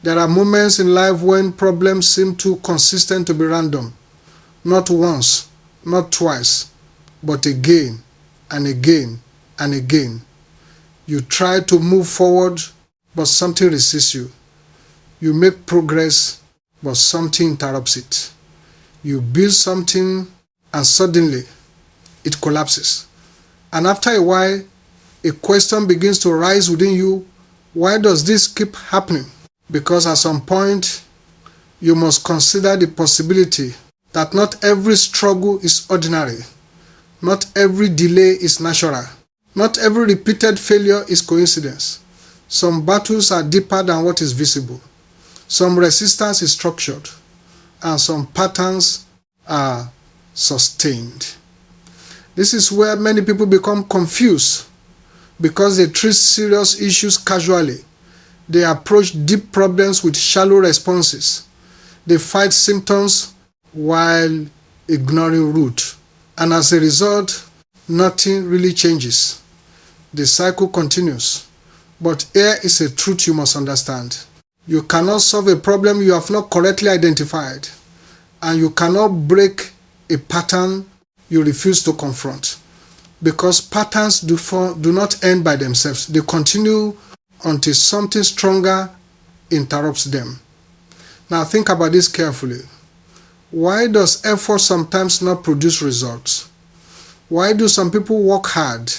There are moments in life when problems seem too consistent to be random. Not once, not twice, but again and again and again. You try to move forward, but something resists you. You make progress, but something interrupts it. You build something and suddenly it collapses. And after a while, a question begins to rise within you. Why does this keep happening? Because at some point, you must consider the possibility that not every struggle is ordinary. Not every delay is natural. Not every repeated failure is coincidence. Some battles are deeper than what is visible. Some resistance is structured. And some patterns are sustained. This is where many people become confused because they treat serious issues casually. They approach deep problems with shallow responses. They fight symptoms while ignoring root. And as a result, nothing really changes. The cycle continues. But here is a truth you must understand. You cannot solve a problem you have not correctly identified. And you cannot break a pattern you refuse to confront. Because patterns do not end by themselves. They continue until something stronger interrupts them. Now think about this carefully. Why does effort sometimes not produce results? Why do some people work hard,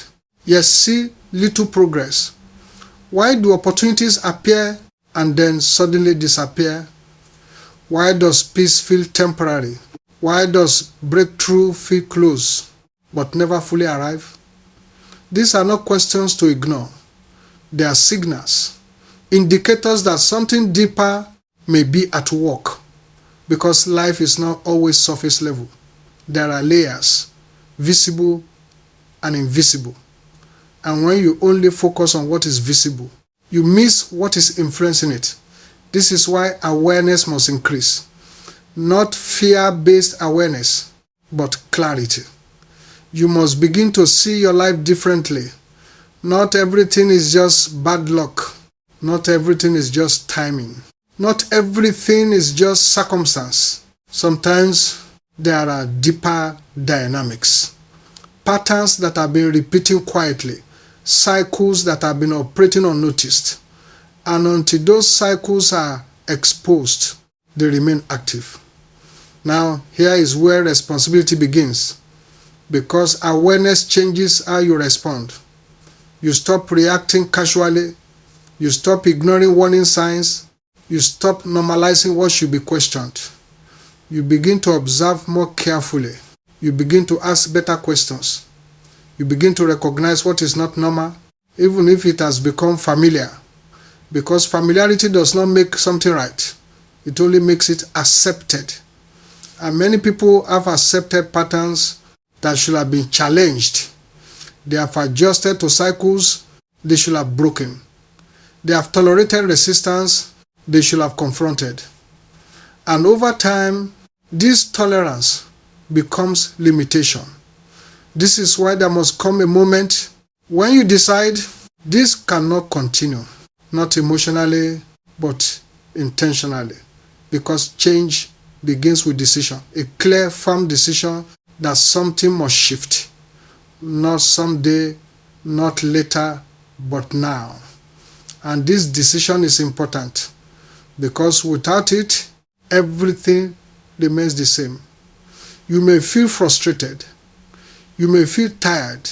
yet see little progress? Why do opportunities appear and then suddenly disappear? Why does peace feel temporary? Why does breakthrough feel close but never fully arrive? These are not questions to ignore. They are signals, indicators that something deeper may be at work, because life is not always surface level. There are layers, visible and invisible. And when you only focus on what is visible, you miss what is influencing it. This is why awareness must increase. Not fear-based awareness, but clarity. You must begin to see your life differently. Not everything is just bad luck. Not everything is just timing. Not everything is just circumstance. Sometimes there are deeper dynamics. Patterns that have been repeating quietly. Cycles that have been operating unnoticed. And until those cycles are exposed, they remain active. Now, here is where responsibility begins. Because awareness changes how you respond. You stop reacting casually. You stop ignoring warning signs. You stop normalizing what should be questioned. You begin to observe more carefully. You begin to ask better questions. You begin to recognize what is not normal, even if it has become familiar. Because familiarity does not make something right. It only makes it accepted. And many people have accepted patterns that should have been challenged. They have adjusted to cycles they should have broken. They have tolerated resistance they should have confronted. And over time, this tolerance becomes limitation. This is why there must come a moment when you decide this cannot continue. Not emotionally, but intentionally. Because change begins with decision. A clear, firm decision that something must shift. Not someday, not later, but now. And this decision is important because without it, everything remains the same. You may feel frustrated. You may feel tired.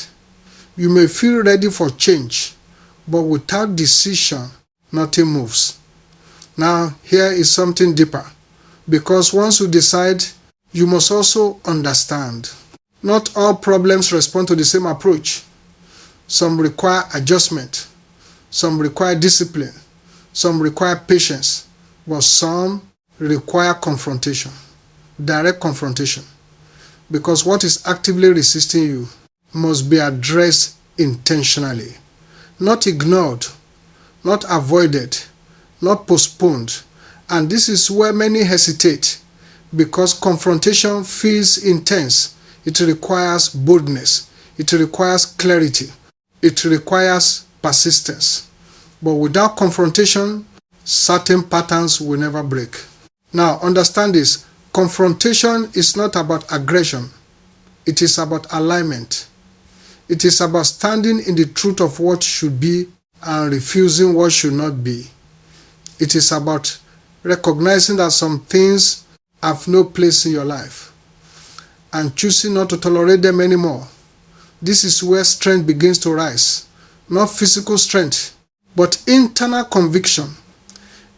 You may feel ready for change. But without decision, nothing moves. Now, here is something deeper. Because once you decide, you must also understand. Not all problems respond to the same approach. Some require adjustment. Some require discipline. Some require patience. But some require confrontation. Direct confrontation. Because what is actively resisting you must be addressed intentionally. Not ignored. Not avoided. Not postponed. And this is where many hesitate. Because confrontation feels intense. It requires boldness. It requires clarity. It requires persistence. But without confrontation, certain patterns will never break. Now, understand this. Confrontation is not about aggression. It is about alignment. It is about standing in the truth of what should be and refusing what should not be. It is about recognizing that some things have no place in your life and choosing not to tolerate them anymore. This is where strength begins to rise. Not physical strength, but internal conviction.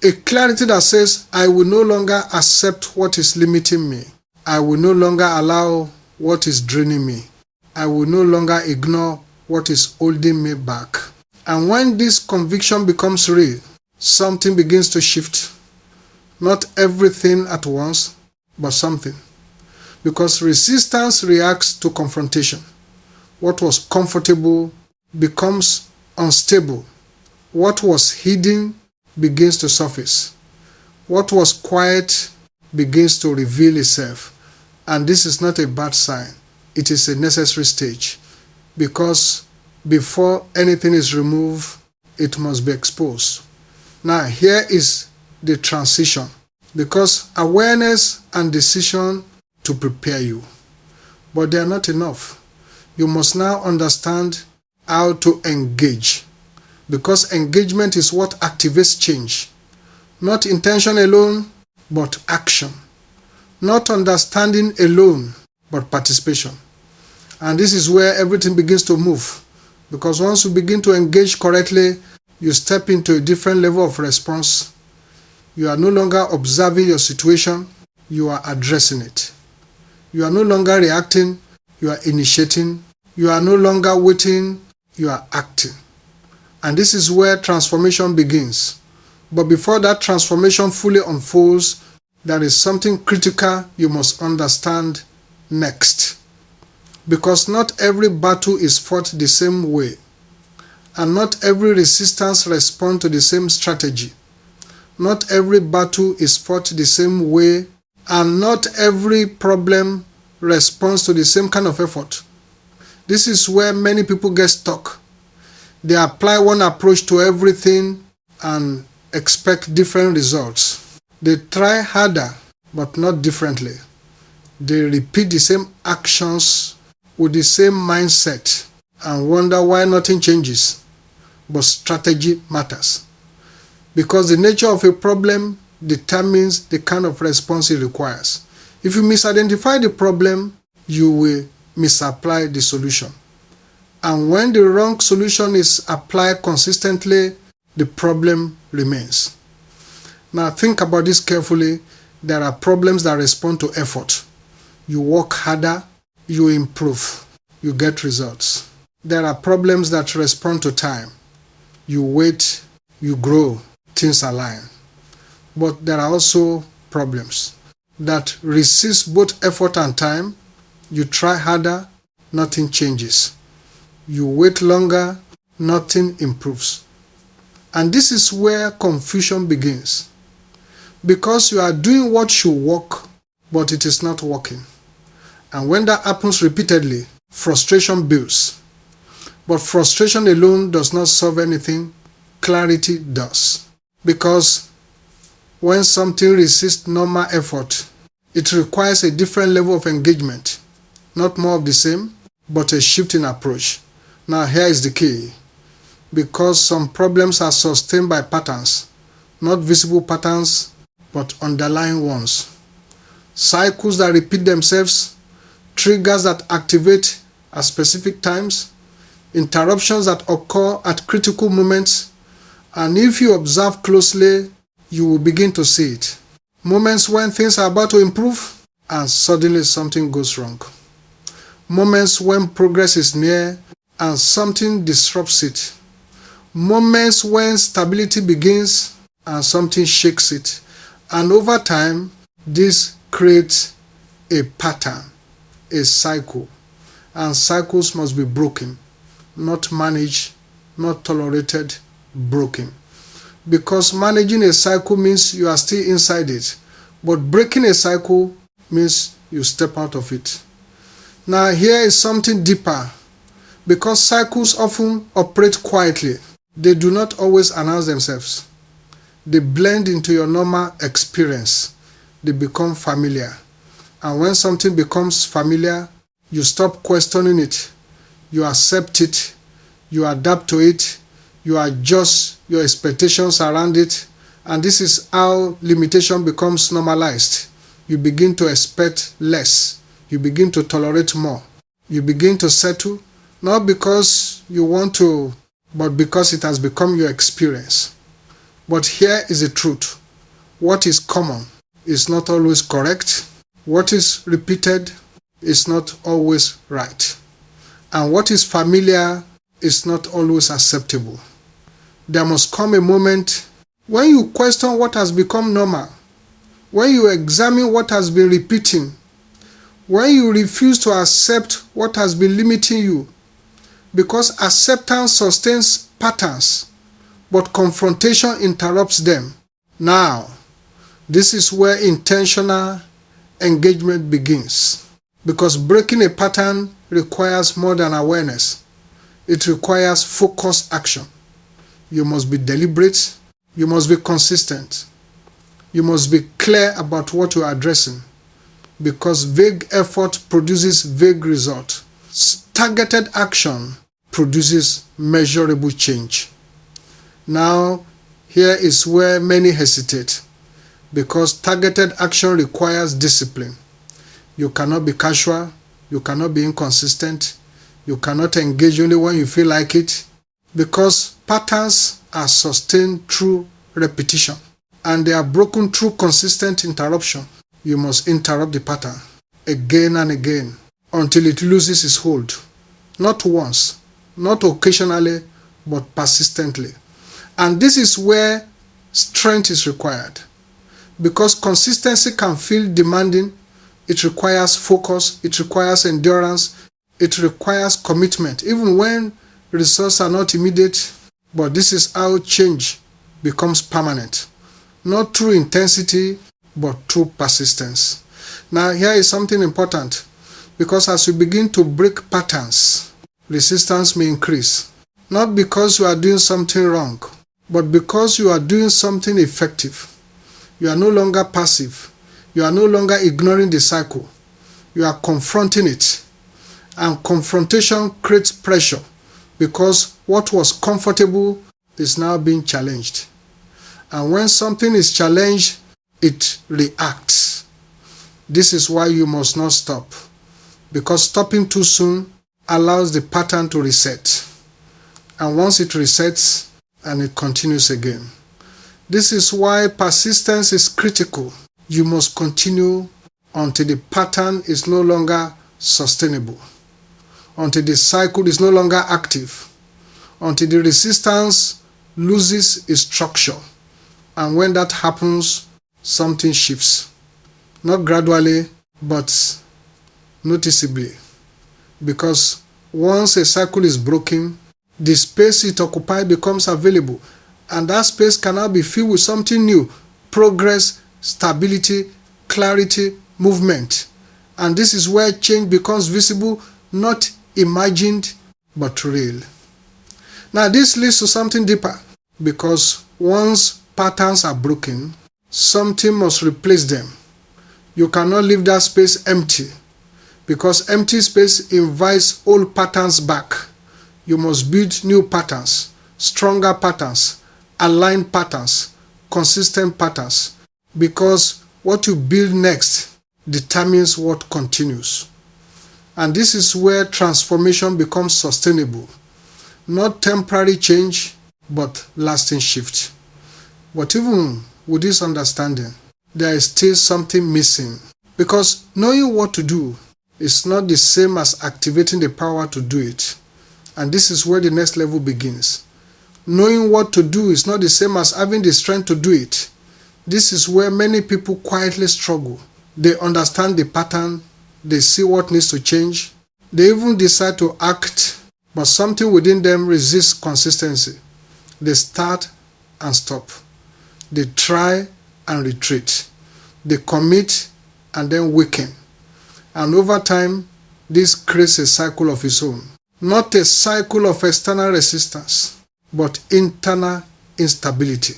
A clarity that says, I will no longer accept what is limiting me. I will no longer allow what is draining me. I will no longer ignore what is holding me back. And when this conviction becomes real, something begins to shift. Not everything at once, but something. Because resistance reacts to confrontation. What was comfortable becomes unstable. What was hidden begins to surface. What was quiet begins to reveal itself. And this is not a bad sign. It is a necessary stage. Because before anything is removed, it must be exposed. Now, here is the transition. Because awareness and decision to prepare you. But they are not enough. You must now understand how to engage. Because engagement is what activates change. Not intention alone, but action. Not understanding alone, but participation. And this is where everything begins to move. Because once you begin to engage correctly, you step into a different level of response. You are no longer observing your situation, you are addressing it. You are no longer reacting, you are initiating. You are no longer waiting, you are acting. And this is where transformation begins. But before that transformation fully unfolds, there is something critical you must understand next. Because not every battle is fought the same way. And not every resistance responds to the same strategy. Not every battle is fought the same way. And not every problem responds to the same kind of effort. This is where many people get stuck. They apply one approach to everything and expect different results. They try harder, but not differently. They repeat the same actions with the same mindset and wonder why nothing changes. But strategy matters. Because the nature of a problem determines the kind of response it requires. If you misidentify the problem, you will misapply the solution. And when the wrong solution is applied consistently, the problem remains. Now think about this carefully. There are problems that respond to effort. You work harder, you improve, you get results. There are problems that respond to time. You wait, you grow, things align. But there are also problems that resist both effort and time. You try harder, nothing changes. You wait longer, nothing improves. And this is where confusion begins. Because you are doing what should work, but it is not working. And when that happens repeatedly, frustration builds. But frustration alone does not solve anything. Clarity does. Because when something resists normal effort, it requires a different level of engagement. Not more of the same, but a shift in approach. Now here is the key. Because some problems are sustained by patterns, not visible patterns, but underlying ones. Cycles that repeat themselves, triggers that activate at specific times, interruptions that occur at critical moments, and if you observe closely, you will begin to see it. Moments when things are about to improve, and suddenly something goes wrong. Moments when progress is near, and something disrupts it. Moments when stability begins, and something shakes it. And over time, this creates a pattern, a cycle. And cycles must be broken, not managed, not tolerated, broken. Because managing a cycle means you are still inside it, but breaking a cycle means you step out of it. Now here is something deeper. Because cycles often operate quietly, they do not always announce themselves. They blend into your normal experience. They become familiar. And when something becomes familiar, you stop questioning it. You accept it. You adapt to it. You adjust your expectations around it. And this is how limitation becomes normalized. You begin to expect less. You begin to tolerate more. You begin to settle, not because you want to, but because it has become your experience. But here is the truth. What is common is not always correct. What is repeated is not always right. And what is familiar is not always acceptable. There must come a moment when you question what has become normal, when you examine what has been repeating, when you refuse to accept what has been limiting you, because acceptance sustains patterns, but confrontation interrupts them. Now, this is where intentional engagement begins, because breaking a pattern requires more than awareness. It requires focused action. You must be deliberate. You must be consistent. You must be clear about what you are addressing, because vague effort produces vague result. Targeted action produces measurable change. Now, here is where many hesitate, because targeted action requires discipline. You cannot be casual. You cannot be inconsistent. You cannot engage only when you feel like it, because patterns are sustained through repetition, and they are broken through consistent interruption. You must interrupt the pattern again and again until it loses its hold. Not once, not occasionally, but persistently. And this is where strength is required, because consistency can feel demanding. It requires focus. It requires endurance. It requires commitment, even when results are not immediate. But this is how change becomes permanent, not through intensity, but through persistence. Now, here is something important, because as you begin to break patterns, resistance may increase. Not because you are doing something wrong, but because you are doing something effective. You are no longer passive. You are no longer ignoring the cycle. You are confronting it. And confrontation creates pressure, because what was comfortable is now being challenged. And when something is challenged, it reacts. This is why you must not stop, because stopping too soon allows the pattern to reset. And once it resets, and it continues again. This is why persistence is critical. You must continue until the pattern is no longer sustainable, until the cycle is no longer active, until the resistance loses its structure. And when that happens, something shifts. Not gradually, but noticeably. Because once a cycle is broken, the space it occupies becomes available. And that space can now be filled with something new: progress, stability, clarity, movement. And this is where change becomes visible, not imagined, but real. Now, this leads to something deeper, because once patterns are broken, something must replace them. You cannot leave that space empty, because empty space invites old patterns back. You must build new patterns, stronger patterns, aligned patterns, consistent patterns, because what you build next determines what continues. And this is where transformation becomes sustainable. Not temporary change, but lasting shift. But even with this understanding, there is still something missing, because knowing what to do is not the same as activating the power to do it. And this is where the next level begins. Knowing what to do is not the same as having the strength to do it. This is where many people quietly struggle. They understand the pattern, they see what needs to change, they even decide to act, but something within them resists consistency. They start and stop. They try and retreat. They commit and then weaken. And over time, this creates a cycle of its own. Not a cycle of external resistance, but internal instability.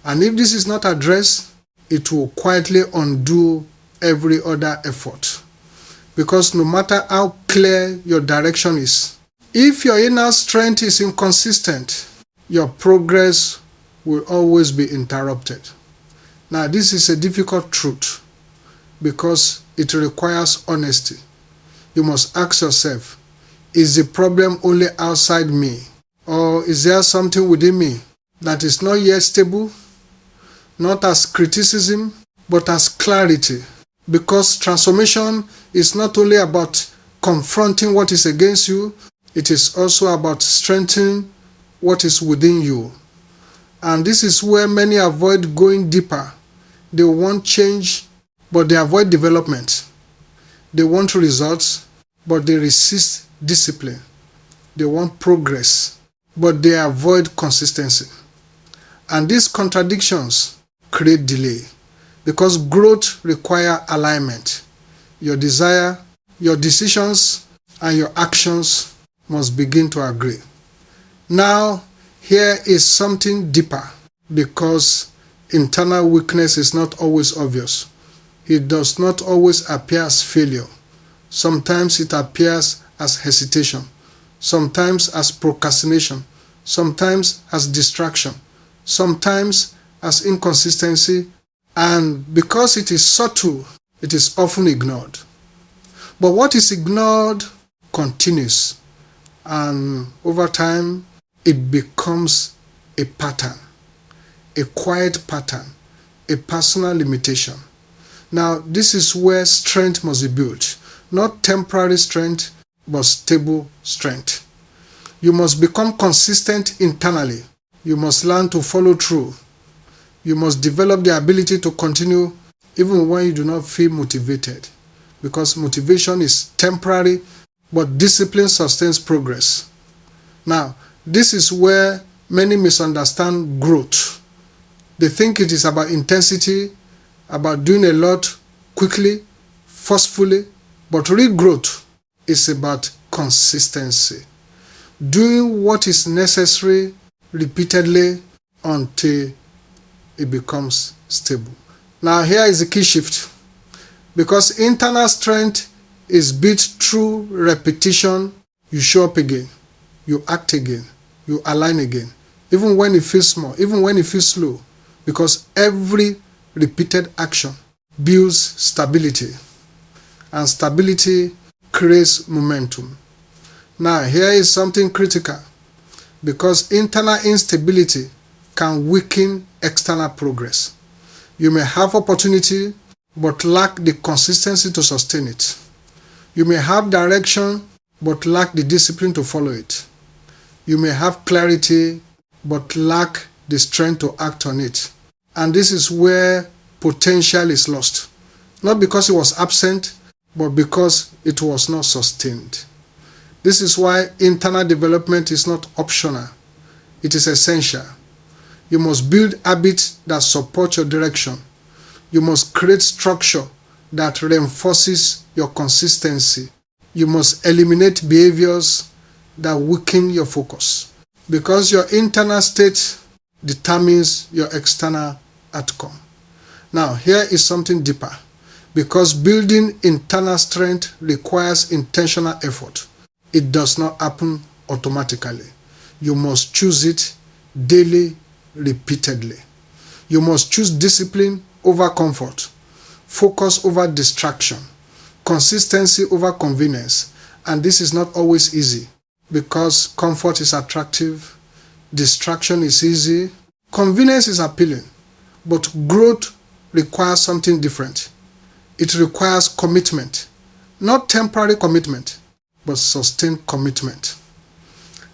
And if this is not addressed, it will quietly undo every other effort. Because no matter how clear your direction is, if your inner strength is inconsistent, your progress will always be interrupted. Now, this is a difficult truth because it requires honesty. You must ask yourself, is the problem only outside me? Or is there something within me that is not yet stable? Not as criticism, but as clarity. Because transformation is not only about confronting what is against you, it is also about strengthening what is within you. And this is where many avoid going deeper. They want change, but they avoid development. They want results, but they resist discipline. They want progress, but they avoid consistency. And these contradictions create delay because growth requires alignment. Your desire, your decisions, and your actions must begin to agree. Now, here is something deeper because internal weakness is not always obvious. It does not always appear as failure. Sometimes it appears as hesitation, sometimes as procrastination, sometimes as distraction, sometimes as inconsistency, and because it is subtle, it is often ignored. But what is ignored continues, and over time, it becomes a pattern, a quiet pattern, a personal limitation. Now, this is where strength must be built, not temporary strength, but stable strength. You must become consistent internally. You must learn to follow through. You must develop the ability to continue even when you do not feel motivated, because motivation is temporary, but discipline sustains progress. Now, this is where many misunderstand growth. They think it is about intensity, about doing a lot quickly, forcefully, but real growth is about consistency. Doing what is necessary repeatedly until it becomes stable. Now, here is the key shift. Because internal strength is built through repetition, you show up again, you act again, you align again, even when it feels small, even when it feels slow, because every repeated action builds stability, and stability creates momentum. Now, here is something critical, because internal instability can weaken external progress. You may have opportunity, but lack the consistency to sustain it. You may have direction, but lack the discipline to follow it. You may have clarity, but lack the strength to act on it. And this is where potential is lost. Not because it was absent, but because it was not sustained. This is why internal development is not optional. It is essential. You must build habits that support your direction. You must create structure that reinforces your consistency. You must eliminate behaviors that weaken your focus, because your internal state determines your external outcome. Now, here is something deeper, because building internal strength requires intentional effort. It does not happen automatically. You must choose it daily, repeatedly. You must choose discipline over comfort, focus over distraction, consistency over convenience. And this is not always easy, because comfort is attractive, distraction is easy, convenience is appealing, but growth requires something different. It requires commitment, not temporary commitment, but sustained commitment.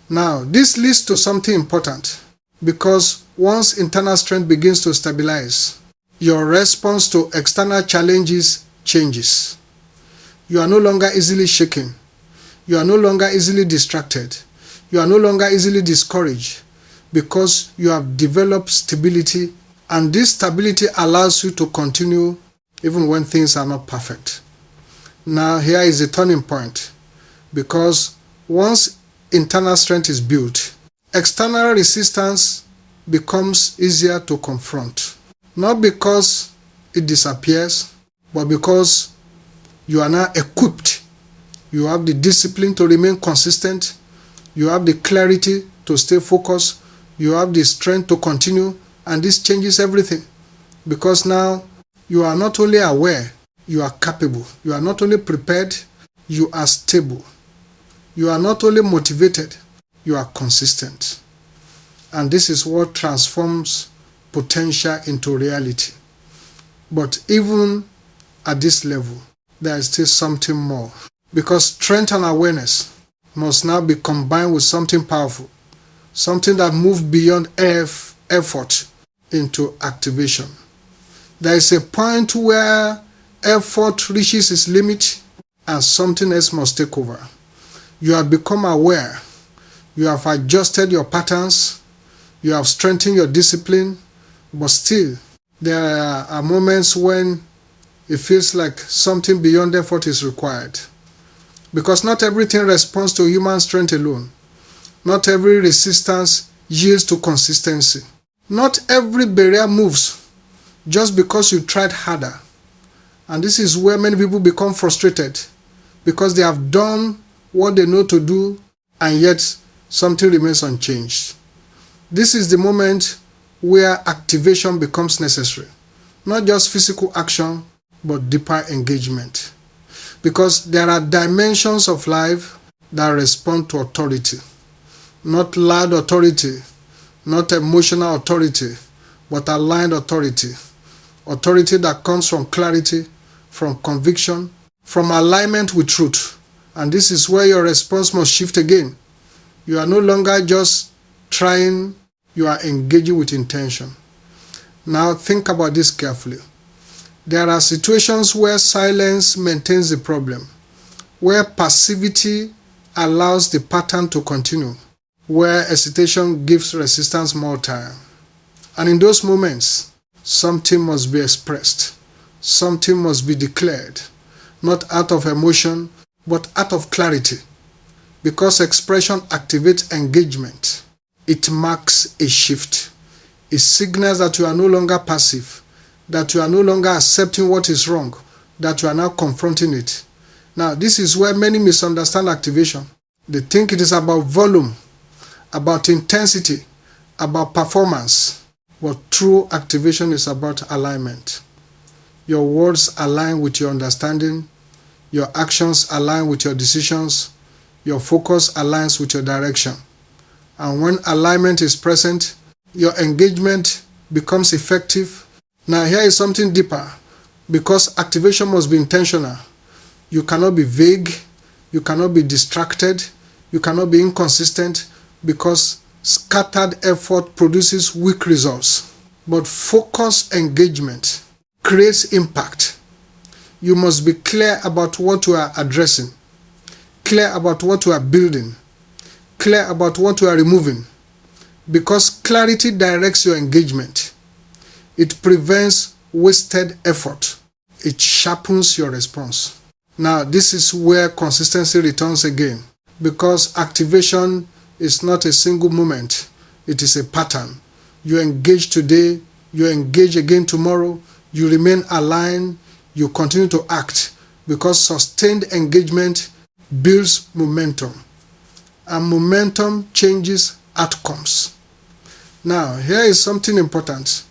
Now, this leads to something important, because once internal strength begins to stabilize, your response to external challenges changes. You are no longer easily shaken. You are no longer easily distracted. You are no longer easily discouraged, because you have developed stability, and this stability allows you to continue even when things are not perfect. Now, here is the turning point, because once internal strength is built, external resistance becomes easier to confront. Not because it disappears, but because you are now equipped. You have the discipline to remain consistent. You have the clarity to stay focused. You have the strength to continue. And this changes everything. Because now you are not only aware, you are capable. You are not only prepared, you are stable. You are not only motivated, you are consistent. And this is what transforms potential into reality. But even at this level, there is still something more. Because strength and awareness must now be combined with something powerful. Something that moves beyond effort into activation. There is a point where effort reaches its limit and something else must take over. You have become aware. You have adjusted your patterns. You have strengthened your discipline. But still, there are moments when it feels like something beyond effort is required. Because not everything responds to human strength alone. Not every resistance yields to consistency. Not every barrier moves just because you tried harder. And this is where many people become frustrated because they have done what they know to do and yet something remains unchanged. This is the moment where activation becomes necessary. Not just physical action, but deeper engagement. Because there are dimensions of life that respond to authority. Not loud authority, not emotional authority, but aligned authority. Authority that comes from clarity, from conviction, from alignment with truth. And this is where your response must shift again. You are no longer just trying, you are engaging with intention. Now think about this carefully. There are situations where silence maintains the problem, where passivity allows the pattern to continue, where hesitation gives resistance more time. And in those moments, something must be expressed, something must be declared, not out of emotion, but out of clarity. Because expression activates engagement. It marks a shift. It signals that you are no longer passive, that you are no longer accepting what is wrong, that you are now confronting it. Now, this is where many misunderstand activation. They think it is about volume, about intensity, about performance. But true activation is about alignment. Your words align with your understanding. Your actions align with your decisions. Your focus aligns with your direction. And when alignment is present, your engagement becomes effective. Now here is something deeper. Because activation must be intentional. You cannot be vague. You cannot be distracted. You cannot be inconsistent because scattered effort produces weak results. But focused engagement creates impact. You must be clear about what you are addressing, clear about what you are building, clear about what you are removing. Because clarity directs your engagement. It prevents wasted effort. It sharpens your response. Now, this is where consistency returns again. Because activation is not a single moment. It is a pattern. You engage today, you engage again tomorrow, you remain aligned, you continue to act. Because sustained engagement builds momentum. And momentum changes outcomes. Now, here is something important.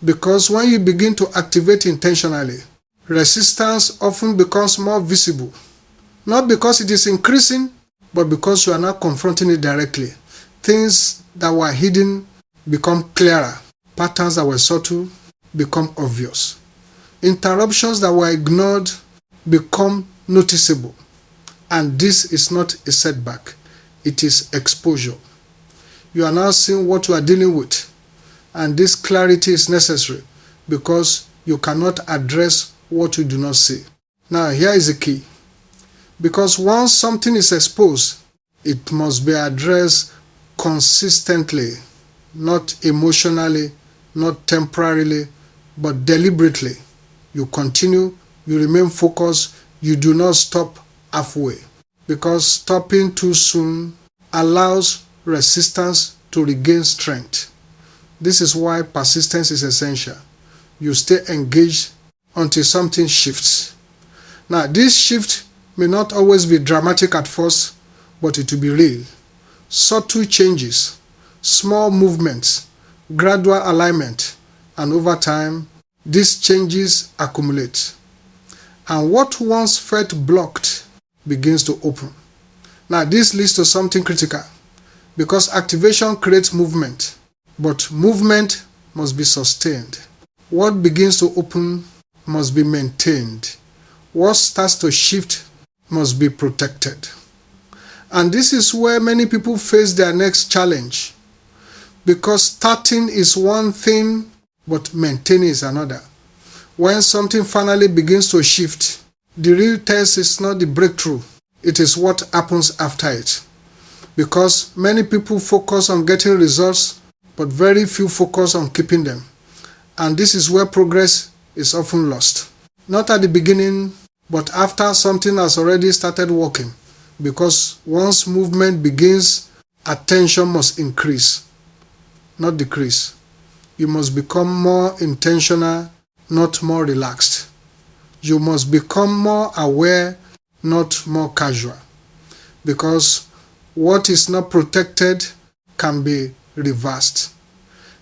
Because when you begin to activate intentionally, resistance often becomes more visible. Not because it is increasing, but because you are now confronting it directly. Things that were hidden become clearer. Patterns that were subtle become obvious. Interruptions that were ignored become noticeable. And this is not a setback. It is exposure. You are now seeing what you are dealing with. And this clarity is necessary because you cannot address what you do not see. Now, here is the key. Because once something is exposed, it must be addressed consistently, not emotionally, not temporarily, but deliberately. You continue, you remain focused, you do not stop halfway. Because stopping too soon allows resistance to regain strength. This is why persistence is essential. You stay engaged until something shifts. Now, this shift may not always be dramatic at first, but it will be real. Subtle changes, small movements, gradual alignment, and over time, these changes accumulate. And what once felt blocked begins to open. Now, this leads to something critical, because activation creates movement, but movement must be sustained. What begins to open must be maintained. What starts to shift must be protected. And this is where many people face their next challenge, because starting is one thing, but maintaining is another. When something finally begins to shift, the real test is not the breakthrough, it is what happens after it. Because many people focus on getting results, but very few focus on keeping them. And this is where progress is often lost. Not at the beginning, but after something has already started working. Because once movement begins, attention must increase, not decrease. You must become more intentional, not more relaxed. You must become more aware, not more casual. Because what is not protected can be reversed.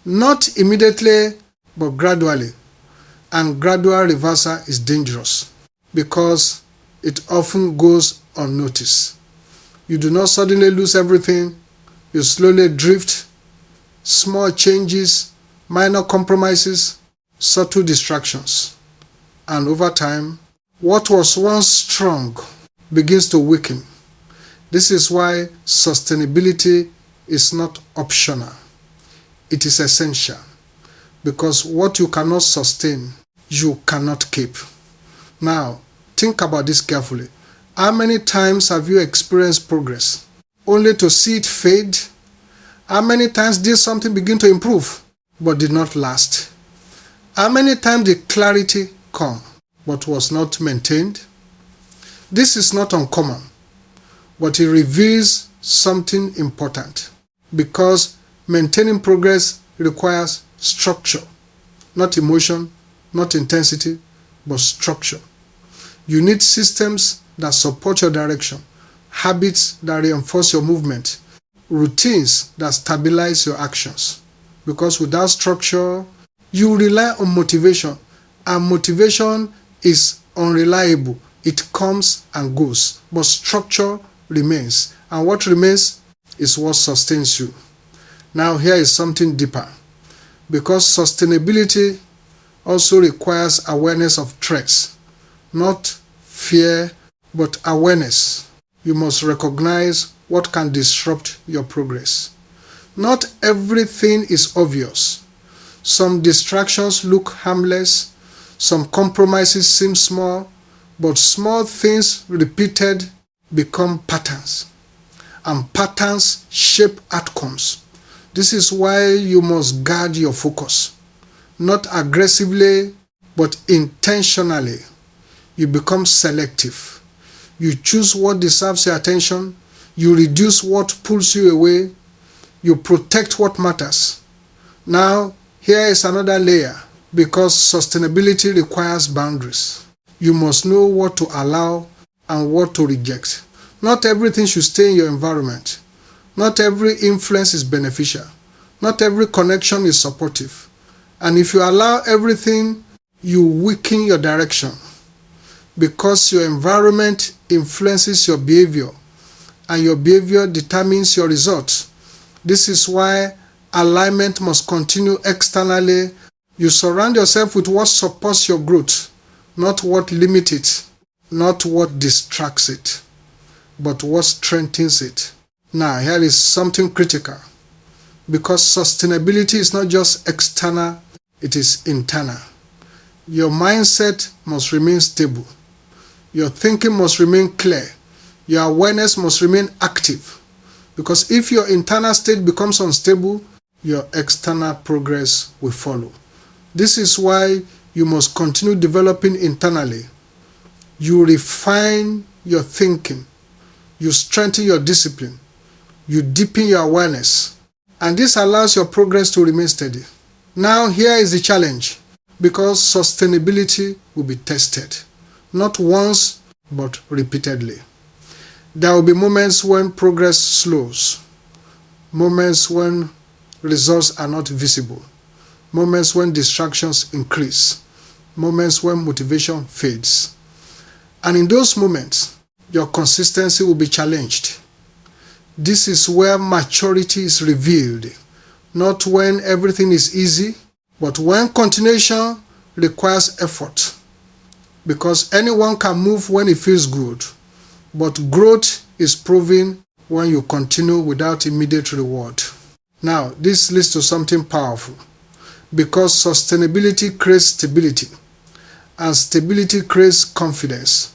Not immediately, but gradually. And gradual reversal is dangerous because it often goes unnoticed. You do not suddenly lose everything. You slowly drift. Small changes, minor compromises, subtle distractions. And over time, what was once strong begins to weaken. This is why sustainability is not optional. It is essential. Because what you cannot sustain, you cannot keep. Now, think about this carefully. How many times have you experienced progress only to see it fade? How many times did something begin to improve but did not last? How many times did clarity come but was not maintained? This is not uncommon, but it reveals something important, because maintaining progress requires structure, not emotion, not intensity, but structure. You need systems that support your direction, habits that reinforce your movement, routines that stabilize your actions. Because without structure, you rely on motivation, and motivation is unreliable. It comes and goes, but structure remains, and what remains is what sustains you. Now here is something deeper, because sustainability also requires awareness of threats, not fear, but awareness. You must recognize what can disrupt your progress. Not everything is obvious. Some distractions look harmless, some compromises seem small, but small things repeated become patterns, and patterns shape outcomes. This is why you must guard your focus, not aggressively, but intentionally. You become selective. You choose what deserves your attention. You reduce what pulls you away. You protect what matters. Now, here is another layer, because sustainability requires boundaries. You must know what to allow and what to reject. Not everything should stay in your environment. Not every influence is beneficial. Not every connection is supportive. And if you allow everything, you weaken your direction, because your environment influences your behavior, and your behavior determines your results. This is why alignment must continue externally. You surround yourself with what supports your growth, not what limits it, not what distracts it, but what strengthens it. Now, here is something critical, because sustainability is not just external, it is internal. Your mindset must remain stable. Your thinking must remain clear. Your awareness must remain active. Because if your internal state becomes unstable, your external progress will follow. This is why you must continue developing internally. You refine your thinking. You strengthen your discipline. You deepen your awareness. And this allows your progress to remain steady. Now here is the challenge, because sustainability will be tested, not once but repeatedly. There will be moments when progress slows, moments when results are not visible, moments when distractions increase, moments when motivation fades. And in those moments, your consistency will be challenged. This is where maturity is revealed, not when everything is easy, but when continuation requires effort. Because anyone can move when it feels good, but growth is proven when you continue without immediate reward. Now, this leads to something powerful, because sustainability creates stability, and stability creates confidence.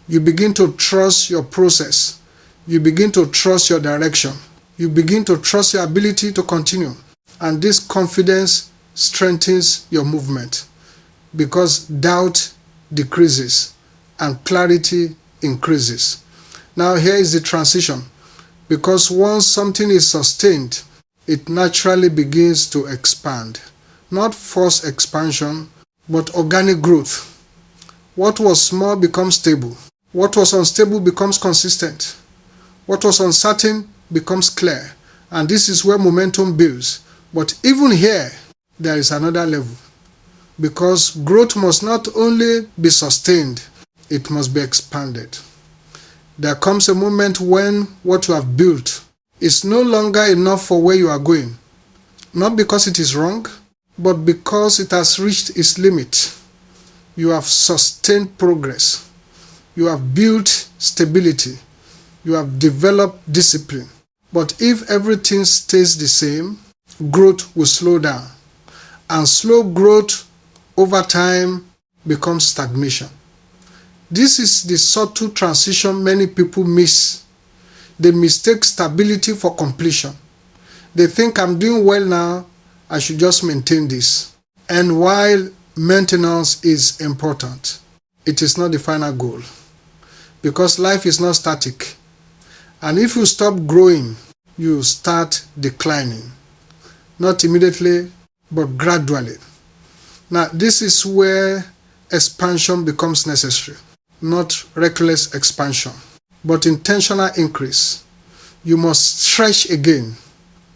You begin to trust your process. You begin to trust your direction. You begin to trust your ability to continue. And this confidence strengthens your movement, because doubt decreases and clarity increases. Now here is the transition, because once something is sustained, it naturally begins to expand. Not forced expansion, but organic growth. What was small becomes stable. What was unstable becomes consistent. What was uncertain becomes clear. And this is where momentum builds. But even here, there is another level. Because growth must not only be sustained, it must be expanded. There comes a moment when what you have built is no longer enough for where you are going. Not because it is wrong, but because it has reached its limit. You have sustained progress. You have built stability. You have developed discipline. But if everything stays the same, growth will slow down. And slow growth over time becomes stagnation. This is the subtle transition many people miss. They mistake stability for completion. They think, I'm doing well now, I should just maintain this. And while maintenance is important, it is not the final goal. Because life is not static. And if you stop growing, you start declining. Not immediately, but gradually. Now, this is where expansion becomes necessary. Not reckless expansion, but intentional increase. You must stretch again,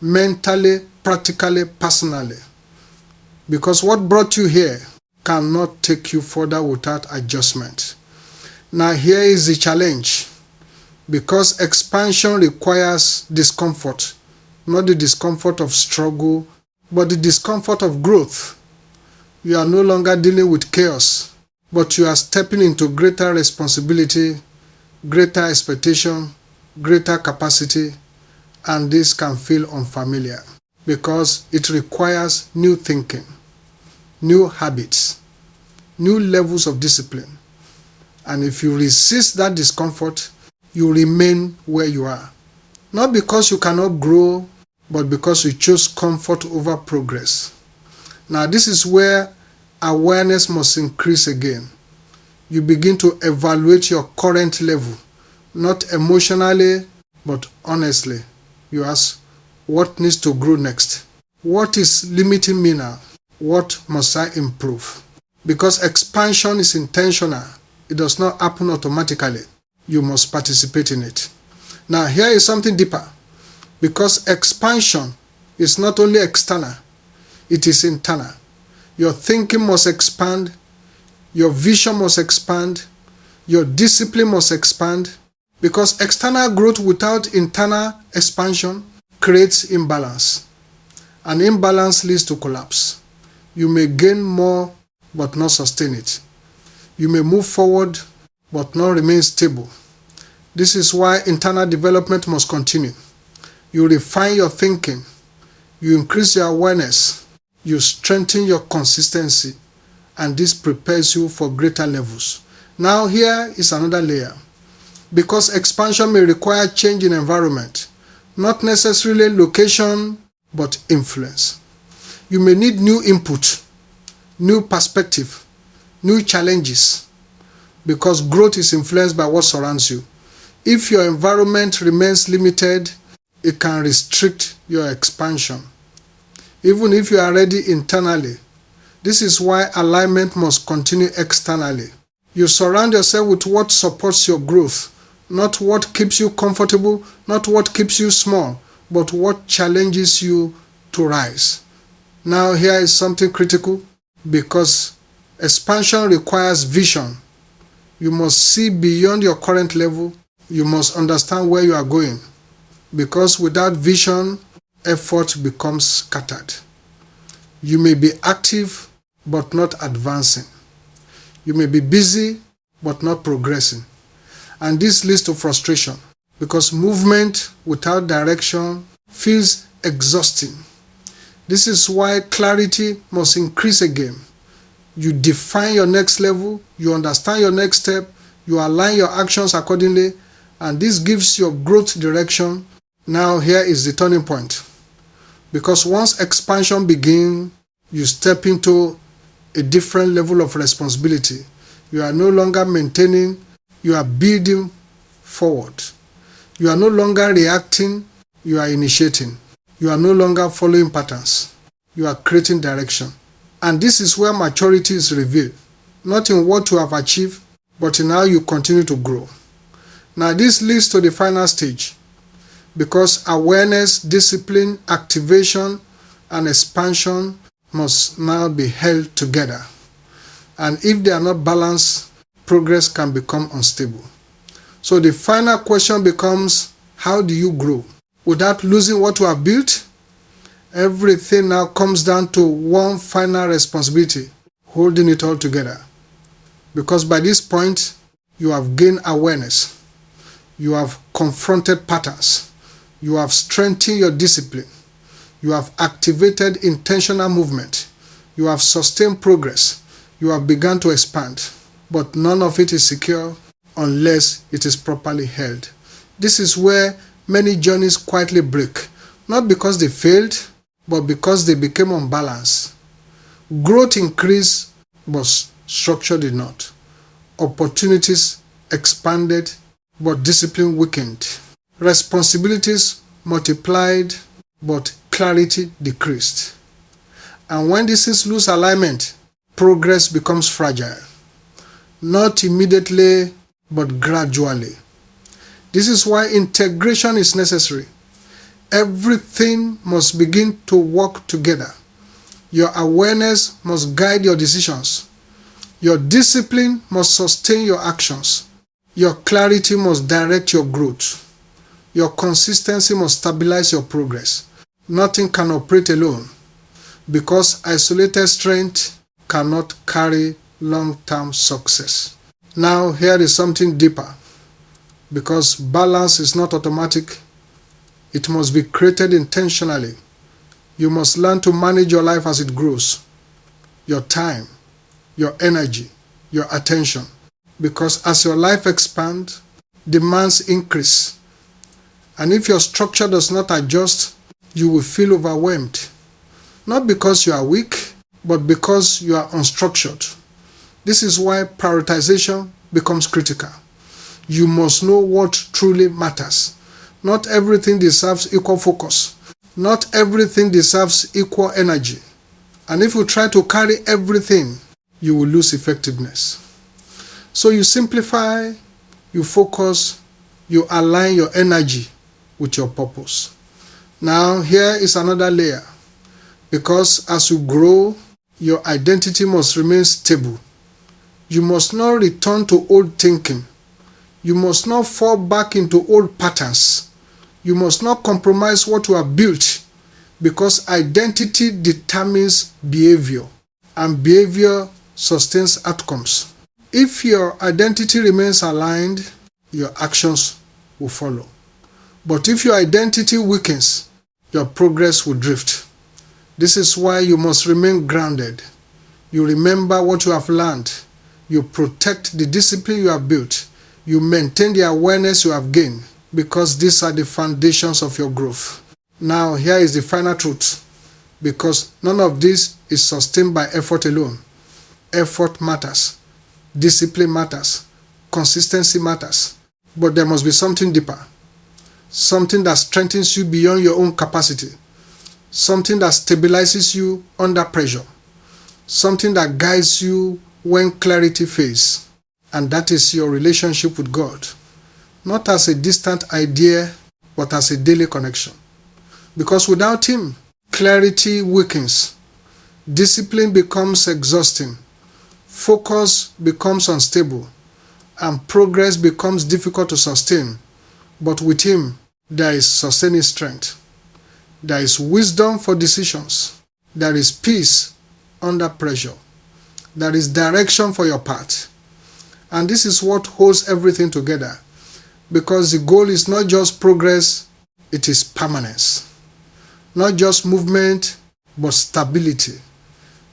mentally, practically, personally. Because what brought you here cannot take you further without adjustment. Now here is the challenge. Because expansion requires discomfort, not the discomfort of struggle, but the discomfort of growth. You are no longer dealing with chaos, but you are stepping into greater responsibility, greater expectation, greater capacity, and this can feel unfamiliar because it requires new thinking, new habits, new levels of discipline. And if you resist that discomfort, you remain where you are. Not because you cannot grow, but because you chose comfort over progress. Now this is where awareness must increase again. You begin to evaluate your current level, not emotionally, but honestly. You ask, what needs to grow next? What is limiting me now? What must I improve? Because expansion is intentional. It does not happen automatically. You must participate in it. Now here is something deeper. Because expansion is not only external, it is internal. Your thinking must expand, your vision must expand, your discipline must expand, because external growth without internal expansion creates imbalance. And imbalance leads to collapse. You may gain more but not sustain it. You may move forward but not remain stable. This is why internal development must continue. You refine your thinking, you increase your awareness, you strengthen your consistency, and this prepares you for greater levels. Now here is another layer. Because expansion may require change in environment, not necessarily location, but influence. You may need new input, new perspective, new challenges, because growth is influenced by what surrounds you. If your environment remains limited, it can restrict your expansion. Even if you are ready internally, this is why alignment must continue externally. You surround yourself with what supports your growth, not what keeps you comfortable, not what keeps you small, but what challenges you to rise. Now here is something critical, because expansion requires vision. You must see beyond your current level. You must understand where you are going, because without vision, effort becomes scattered. You may be active but not advancing. You may be busy but not progressing. And this leads to frustration, because movement without direction feels exhausting. This is why clarity must increase again. You define your next level, you understand your next step, you align your actions accordingly, and this gives your growth direction. Now here is the turning point. Because once expansion begins, you step into a different level of responsibility. You are no longer maintaining, you are building forward. You are no longer reacting, you are initiating. You are no longer following patterns, you are creating direction. And this is where maturity is revealed, not in what you have achieved, but in how you continue to grow. Now this leads to the final stage, because awareness, discipline, activation, and expansion must now be held together. And if they are not balanced, progress can become unstable. So the final question becomes, how do you grow without losing what you have built? Everything now comes down to one final responsibility: holding it all together. Because by this point, you have gained awareness, you have confronted patterns, you have strengthened your discipline, you have activated intentional movement, you have sustained progress, you have begun to expand. But none of it is secure unless it is properly held. This is where many journeys quietly break, not because they failed, but because they became unbalanced. Growth increased, but structure did not. Opportunities expanded, but discipline weakened. Responsibilities multiplied, but clarity decreased. And when this is loose alignment, progress becomes fragile. Not immediately, but gradually. This is why integration is necessary. Everything must begin to work together. Your awareness must guide your decisions. Your discipline must sustain your actions. Your clarity must direct your growth. Your consistency must stabilize your progress. Nothing can operate alone, because isolated strength cannot carry long-term success. Now here is something deeper, because balance is not automatic. It must be created intentionally. You must learn to manage your life as it grows, your time, your energy, your attention. Because as your life expands, demands increase. And if your structure does not adjust, you will feel overwhelmed. Not because you are weak, but because you are unstructured. This is why prioritization becomes critical. You must know what truly matters. Not everything deserves equal focus. Not everything deserves equal energy. And if you try to carry everything, you will lose effectiveness. So you simplify, you focus, you align your energy with your purpose. Now here is another layer, because as you grow, your identity must remain stable. You must not return to old thinking. You must not fall back into old patterns. You must not compromise what you have built, because identity determines behavior, and behavior sustains outcomes. If your identity remains aligned, your actions will follow. But if your identity weakens, your progress will drift. This is why you must remain grounded. You remember what you have learned. You protect the discipline you have built. You maintain the awareness you have gained, because these are the foundations of your growth. Now here is the final truth, because none of this is sustained by effort alone. Effort matters. Discipline matters. Consistency matters. But there must be something deeper. something that strengthens you beyond your own capacity, something that stabilizes you under pressure, something that guides you when clarity fades, and that is your relationship with God, not as a distant idea, but as a daily connection. Because without Him, clarity weakens, discipline becomes exhausting, focus becomes unstable, and progress becomes difficult to sustain. But with Him, there is sustaining strength. There is wisdom for decisions. There is peace under pressure. There is direction for your path. And this is what holds everything together, because the goal is not just progress, it is permanence. Not just movement, but stability.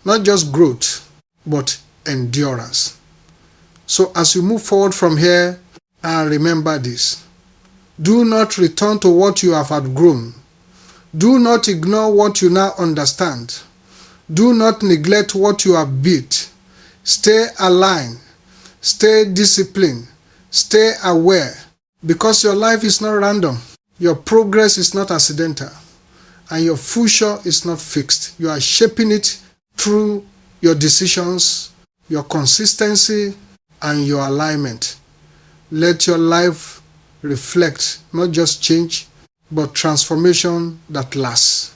Not just growth, but endurance. So as you move forward from here, remember this. Do not return to what you have outgrown. Do not ignore what you now understand. Do not neglect what you have built. Stay aligned. Stay disciplined. Stay aware. Because your life is not random. Your progress is not accidental. And your future is not fixed. You are shaping it through your decisions, your consistency, and your alignment. Let your life reflect not just change, but transformation that lasts.